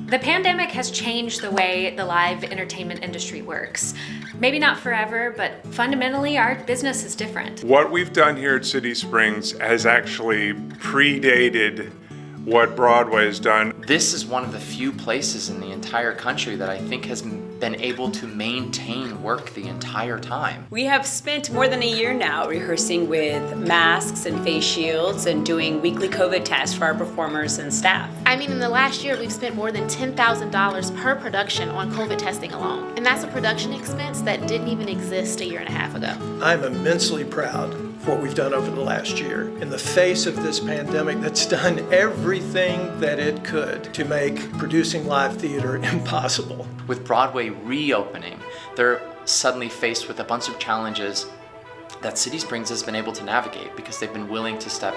The pandemic has changed the way the live entertainment industry works. Maybe not forever, but fundamentally our business is different. What we've done here at City Springs has actually predated what Broadway has done. This is one of the few places in the entire country that I think has been able to maintain work the entire time. We have spent more than a year now rehearsing with masks and face shields and doing weekly COVID tests for our performers and staff. In the last year, we've spent more than $10,000 per production on COVID testing alone. And that's a production expense that didn't even exist a year and a half ago. I'm immensely proud of what we've done over the last year. In the face of this pandemic that's done everything that it could to make producing live theater impossible. With Broadway reopening, they're suddenly faced with a bunch of challenges that City Springs has been able to navigate because they've been willing to step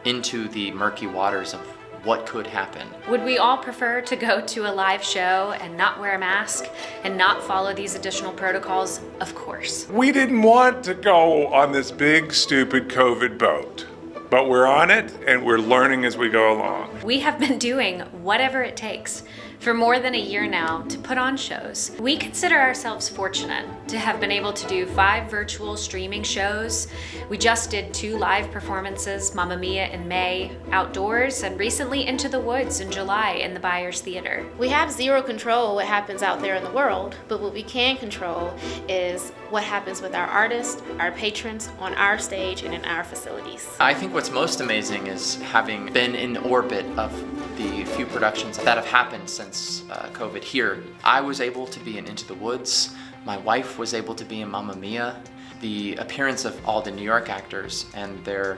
into the murky waters of what could happen. Would we all prefer to go to a live show and not wear a mask and not follow these additional protocols? Of course. We didn't want to go on this big, stupid COVID boat, but we're on it and we're learning as we go along. We have been doing whatever it takes for more than a year now to put on shows. We consider ourselves fortunate to have been able to do 5 virtual streaming shows. We just did 2 live performances, Mamma Mia in May outdoors, and recently Into the Woods in July in the Byers Theater. We have zero control what happens out there in the world, but what we can control is what happens with our artists, our patrons, on our stage and in our facilities. I think what's most amazing is having been in orbit of the few productions that have happened since COVID here. I was able to be in Into the Woods. My wife was able to be in Mamma Mia. The appearance of all the New York actors and their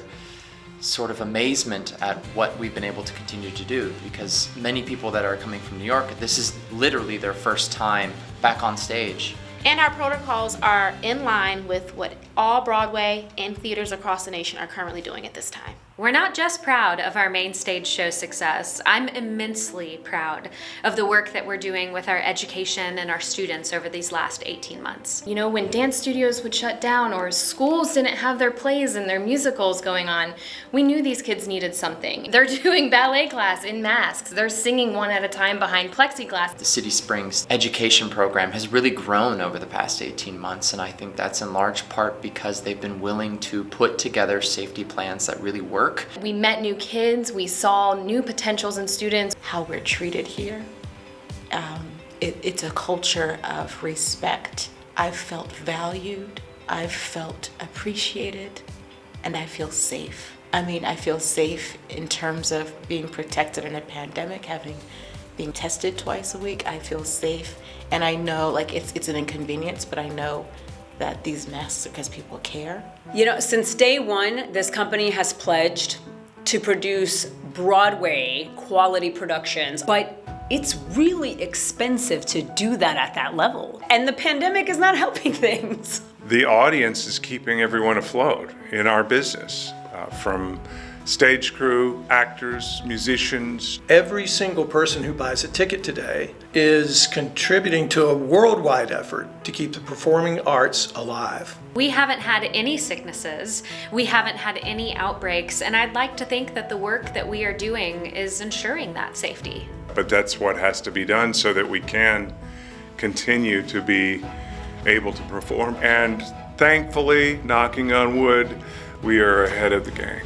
sort of amazement at what we've been able to continue to do, because many people that are coming from New York, this is literally their first time back on stage. And our protocols are in line with what all Broadway and theaters across the nation are currently doing at this time. We're not just proud of our main stage show success. I'm immensely proud of the work that we're doing with our education and our students over these last 18 months. You know, when dance studios would shut down or schools didn't have their plays and their musicals going on, we knew these kids needed something. They're doing ballet class in masks. They're singing one at a time behind plexiglass. The City Springs education program has really grown over the past 18 months, and I think that's in large part because they've been willing to put together safety plans that really work. We met new kids, we saw new potentials in students. How we're treated here, it's a culture of respect. I've felt valued, I've felt appreciated, and I feel safe. I feel safe in terms of being protected in a pandemic, being tested twice a week. I feel safe, and I know it's an inconvenience, but I know that these masks are because people care. Since day one, this company has pledged to produce Broadway quality productions, but it's really expensive to do that at that level. And the pandemic is not helping things. The audience is keeping everyone afloat in our business, from stage crew, actors, musicians. Every single person who buys a ticket today is contributing to a worldwide effort to keep the performing arts alive. We haven't had any sicknesses, we haven't had any outbreaks, and I'd like to think that the work that we are doing is ensuring that safety. But that's what has to be done so that we can continue to be able to perform. And thankfully, knocking on wood, we are ahead of the game.